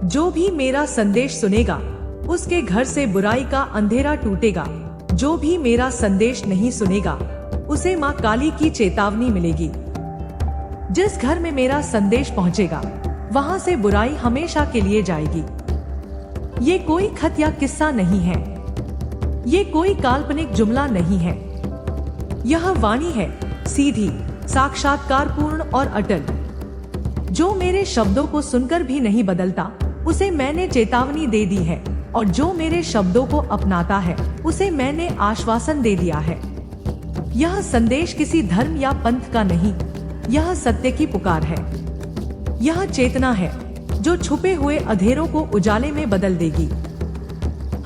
जो भी मेरा संदेश सुनेगा उसके घर से बुराई का अंधेरा टूटेगा। जो भी मेरा संदेश नहीं सुनेगा उसे माँ काली की चेतावनी मिलेगी। जिस घर में मेरा संदेश पहुँचेगा वहाँ से बुराई हमेशा के लिए जाएगी। ये कोई खत या किस्सा नहीं है, ये कोई काल्पनिक जुमला नहीं है। यह वाणी है, सीधी, साक्षात्कारपूर्ण और अटल। जो मेरे शब्दों को सुनकर भी नहीं बदलता उसे मैंने चेतावनी दे दी है, और जो मेरे शब्दों को अपनाता है उसे मैंने आश्वासन दे दिया है। यह संदेश किसी धर्म या पंथ का नहीं, यह सत्य की पुकार है। यह चेतना है जो छुपे हुए अंधेरों को उजाले में बदल देगी।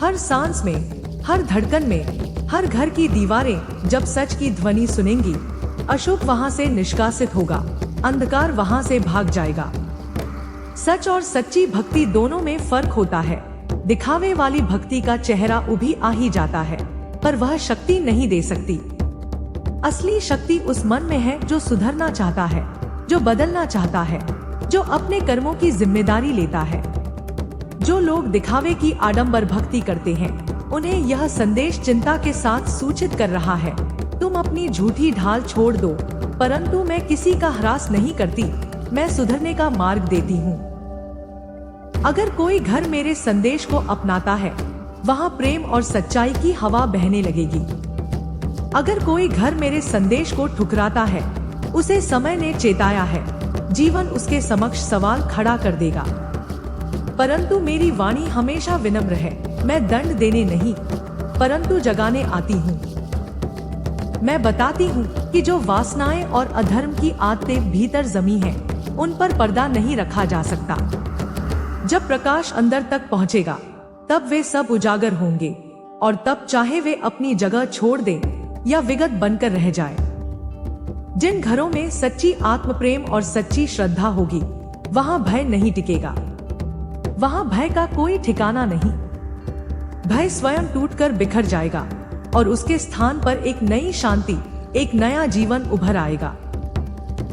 हर सांस में, हर धड़कन में, हर घर की दीवारें जब सच की ध्वनि सुनेंगी, अशुभ वहां से निष्कासित होगा, अंधकार वहां से भाग जाएगा। सच और सच्ची भक्ति दोनों में फर्क होता है। दिखावे वाली भक्ति का चेहरा उभी आ ही जाता है, पर वह शक्ति नहीं दे सकती। असली शक्ति उस मन में है जो सुधरना चाहता है, जो बदलना चाहता है, जो अपने कर्मों की जिम्मेदारी लेता है। जो लोग दिखावे की आडंबर भक्ति करते हैं उन्हें यह संदेश चिंता के साथ सूचित कर रहा है, तुम अपनी झूठी ढाल छोड़ दो, परंतु मैं किसी का ह्रास नहीं करती, मैं सुधरने का मार्ग देती हूँ। अगर कोई घर मेरे संदेश को अपनाता है वहाँ प्रेम और सच्चाई की हवा बहने लगेगी। अगर कोई घर मेरे संदेश को ठुकराता है उसे समय ने चेताया है, जीवन उसके समक्ष सवाल खड़ा कर देगा। परंतु मेरी वाणी हमेशा विनम्र है, मैं दंड देने नहीं परंतु जगाने आती हूँ। मैं बताती हूँ कि जो वासनाएं और अधर्म की आदतें भीतर जमी हैं, उन पर पर्दा नहीं रखा जा सकता। जब प्रकाश अंदर तक पहुँचेगा तब वे सब उजागर होंगे, और तब चाहे वे अपनी जगह छोड़ दें या विगत बनकर रह जाए। जिन घरों में सच्ची आत्म प्रेम और सच्ची श्रद्धा होगी वहाँ भय नहीं टिकेगा। वहाँ भय का कोई ठिकाना नहीं। भय स्वयं टूटकर बिखर जाएगा और उसके स्थान पर एक नई शांति, एक नया जीवन उभर आएगा।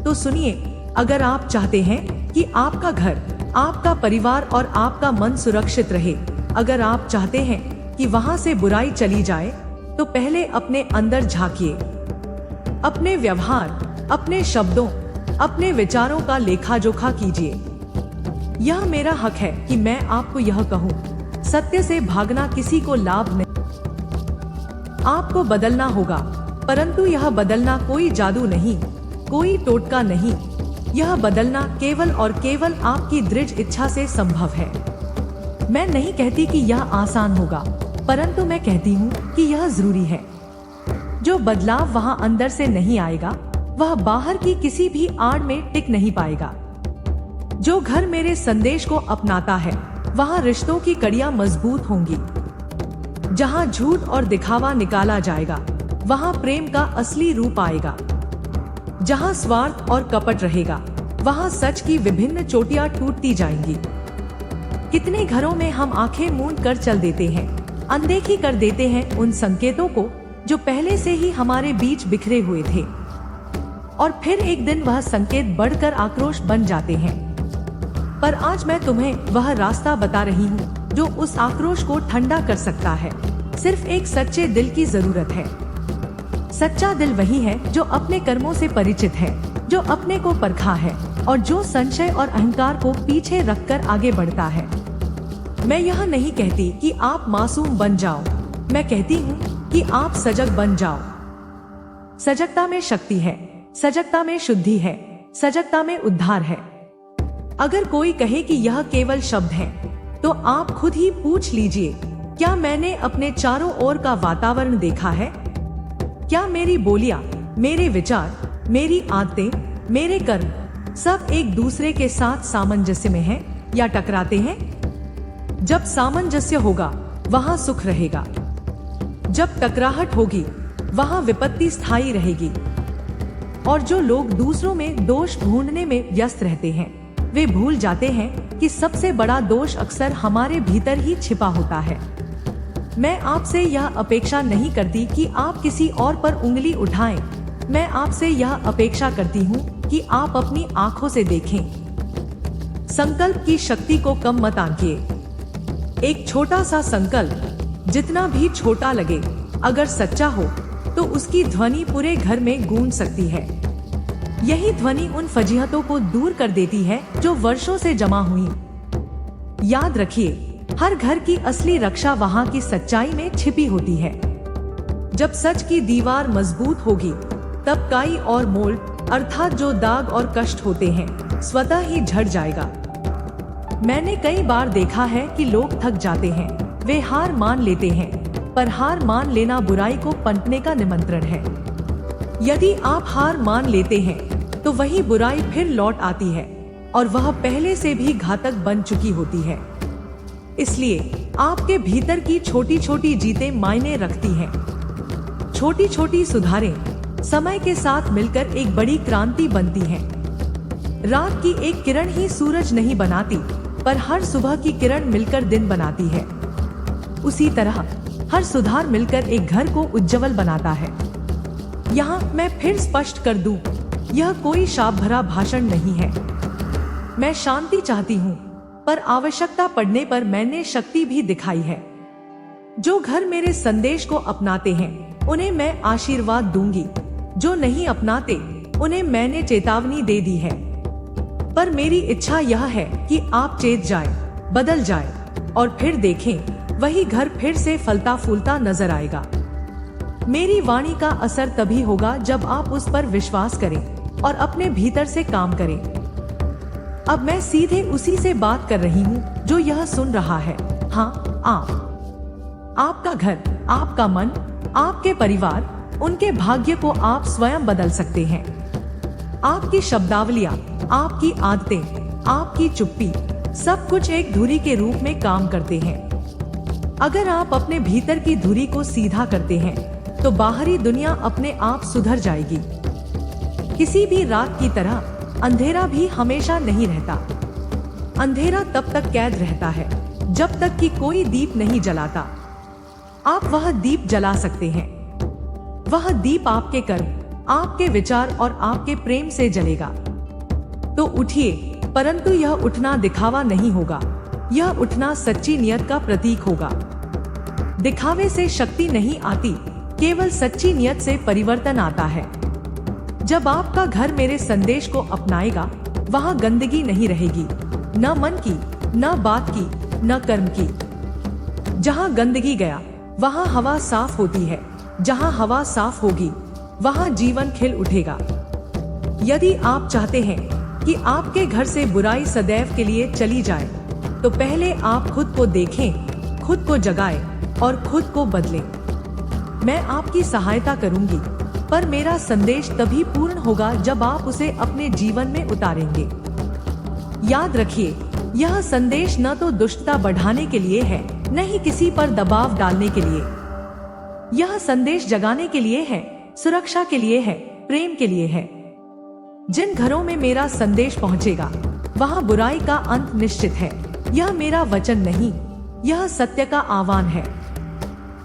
तो सुनिए, अगर आप चाहते हैं कि आपका घर, आपका परिवार और आपका मन सुरक्षित रहे, अगर आप चाहते हैं कि वहाँ से बुराई चली जाए, तो पहले अपने अंदर झांकिए। अपने व्यवहार, अपने शब्दों, अपने विचारों का लेखा जोखा कीजिए। यह मेरा हक है कि मैं आपको यह कहूँ, सत्य से भागना किसी को लाभ नहीं। आपको बदलना होगा, परंतु यह बदलना कोई जादू नहीं, कोई टोटका नहीं। यह बदलना केवल और केवल आपकी दृढ़ इच्छा से संभव है। मैं नहीं कहती कि यह आसान होगा, परंतु मैं कहती हूँ कि यह जरूरी है। जो बदलाव वहाँ अंदर से नहीं आएगा वह बाहर की किसी भी आड़ में टिक नहीं पाएगा। जो घर मेरे संदेश को अपनाता है वहाँ रिश्तों की कड़ियाँ मजबूत होंगी। जहाँ झूठ और दिखावा निकाला जाएगा वहाँ प्रेम का असली रूप आएगा। जहाँ स्वार्थ और कपट रहेगा वहाँ सच की विभिन्न चोटियाँ टूटती जाएंगी। कितने घरों में हम आंखें मूंद कर चल देते हैं, अनदेखी कर देते हैं उन संकेतों को जो पहले से ही हमारे बीच बिखरे हुए थे, और फिर एक दिन वह संकेत बढ़कर आक्रोश बन जाते हैं। पर आज मैं तुम्हें वह रास्ता बता रही हूँ जो उस आक्रोश को ठंडा कर सकता है। सिर्फ एक सच्चे दिल की जरूरत है। सच्चा दिल वही है जो अपने कर्मों से परिचित है, जो अपने को परखा है और जो संशय और अहंकार को पीछे रखकर आगे बढ़ता है। मैं यह नहीं कहती कि आप मासूम बन जाओ, मैं कहती हूँ कि आप सजग बन जाओ। सजगता में शक्ति है, सजगता में शुद्धि है, सजगता में उद्धार है। अगर कोई कहे कि यह केवल शब्द है, तो आप खुद ही पूछ लीजिए, क्या मैंने अपने चारों ओर का वातावरण देखा है? क्या मेरी बोलियां, मेरे विचार, मेरी आदतें, मेरे कर्म सब एक दूसरे के साथ सामंजस्य में हैं या टकराते हैं? जब सामंजस्य होगा वहां सुख रहेगा। जब टकराहट होगी वहां विपत्ति स्थायी रहेगी। और जो लोग दूसरों में दोष ढूंढने में व्यस्त रहते हैं, वे भूल जाते हैं कि सबसे बड़ा दोष अक्सर हमारे भीतर ही छिपा होता है। मैं आपसे यह अपेक्षा नहीं करती कि आप किसी और पर उंगली उठाएं। मैं आपसे यह अपेक्षा करती हूँ कि आप अपनी आंखों से देखें। संकल्प की शक्ति को कम मत आंकिए। एक छोटा सा संकल्प जितना भी छोटा लगे, अगर सच्चा हो तो उसकी ध्वनि पूरे घर में गूंज सकती है। यही ध्वनि उन फजीहतों को दूर कर देती है जो वर्षों से जमा हुई। याद रखिए, हर घर की असली रक्षा वहाँ की सच्चाई में छिपी होती है। जब सच की दीवार मजबूत होगी, तब काई और मोल, अर्थात जो दाग और कष्ट होते हैं, स्वतः ही झड़ जाएगा। मैंने कई बार देखा है कि लोग थक जाते हैं, वे हार मान लेते हैं, पर हार मान लेना बुराई को पनपने का निमंत्रण है। यदि आप हार मान लेते हैं, तो वही बुराई फिर लौट आती है और वह पहले से भी घातक बन चुकी होती है। इसलिए आपके भीतर की छोटी छोटी जीतें मायने रखती हैं। छोटी छोटी सुधारें समय के साथ मिलकर एक बड़ी क्रांति बनती हैं। रात की एक किरण ही सूरज नहीं बनाती, पर हर सुबह की किरण मिलकर दिन बनाती है। उसी तरह हर सुधार मिलकर एक घर को उज्जवल बनाता है। यहाँ मैं फिर स्पष्ट कर दूं, यह कोई शाप भरा भाषण नहीं है। मैं शांति चाहती हूँ, पर आवश्यकता पड़ने पर मैंने शक्ति भी दिखाई है। जो घर मेरे संदेश को अपनाते हैं, उन्हें मैं आशीर्वाद दूंगी। जो नहीं अपनाते, उन्हें मैंने चेतावनी दे दी है। पर मेरी इच्छा यह है कि आप चेत जाए, बदल जाए और फिर देखें, वही घर फिर से फलता फूलता नजर आएगा। मेरी वाणी का असर तभी होगा जब आप उस पर विश्वास करें और अपने भीतर से काम करें। अब मैं सीधे उसी से बात कर रही हूँ जो यह सुन रहा है। हाँ, आपका घर, आपका मन, आपके परिवार, उनके भाग्य को आप स्वयं बदल सकते हैं। आपकी शब्दावलियाँ, आपकी आदतें, आपकी चुप्पी, सब कुछ एक धुरी के रूप में काम करते हैं। अगर आप अपने भीतर की धुरी को सीधा करते हैं, तो बाहरी दुनिया अपने आप सुधर जाएगी। किसी भी रात की तरह अंधेरा भी हमेशा नहीं रहता। अंधेरा तब तक कैद रहता है जब तक कि कोई दीप नहीं जलाता। आप वह दीप जला सकते हैं। वह दीप आपके कर्म, आपके विचार और आपके प्रेम से जलेगा। तो उठिए, परंतु यह उठना दिखावा नहीं होगा। यह उठना सच्ची नियत का प्रतीक होगा। दिखावे से शक्ति नहीं आती, केवल सच्ची नियत से परिवर्तन आता है। जब आपका घर मेरे संदेश को अपनाएगा, वहाँ गंदगी नहीं रहेगी, न मन की, न बात की, न कर्म की। जहाँ गंदगी गया, वहाँ हवा साफ होती है। जहाँ हवा साफ होगी, वहाँ जीवन खिल उठेगा। यदि आप चाहते हैं कि आपके घर से बुराई सदैव के लिए चली जाए, तो पहले आप खुद को देखें, खुद को जगाएं और खुद को बदलें। मैं आपकी सहायता करूंगी, पर मेरा संदेश तभी पूर्ण होगा जब आप उसे अपने जीवन में उतारेंगे। याद रखिए, यह संदेश न तो दुष्टता बढ़ाने के लिए है, न ही किसी पर दबाव डालने के लिए। यह संदेश जगाने के लिए है, सुरक्षा के लिए है, प्रेम के लिए है। जिन घरों में मेरा संदेश पहुंचेगा, वहां बुराई का अंत निश्चित है। यह मेरा वचन नहीं, यह सत्य का आह्वान है।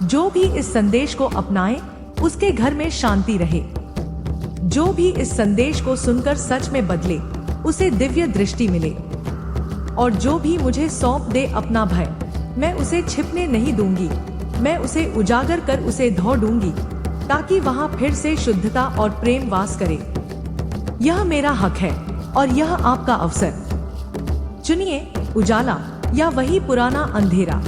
जो भी इस संदेश को अपनाए, उसके घर में शांति रहे। जो भी इस संदेश को सुनकर सच में बदले, उसे दिव्य दृष्टि मिले। और जो भी मुझे सौंप दे अपना भय, मैं उसे छिपने नहीं दूंगी। मैं उसे उजागर कर उसे धो दूंगी, ताकि वहां फिर से शुद्धता और प्रेम वास करे। यह मेरा हक है और यह आपका अवसर। चुनिए, उजाला या वही पुराना अंधेरा।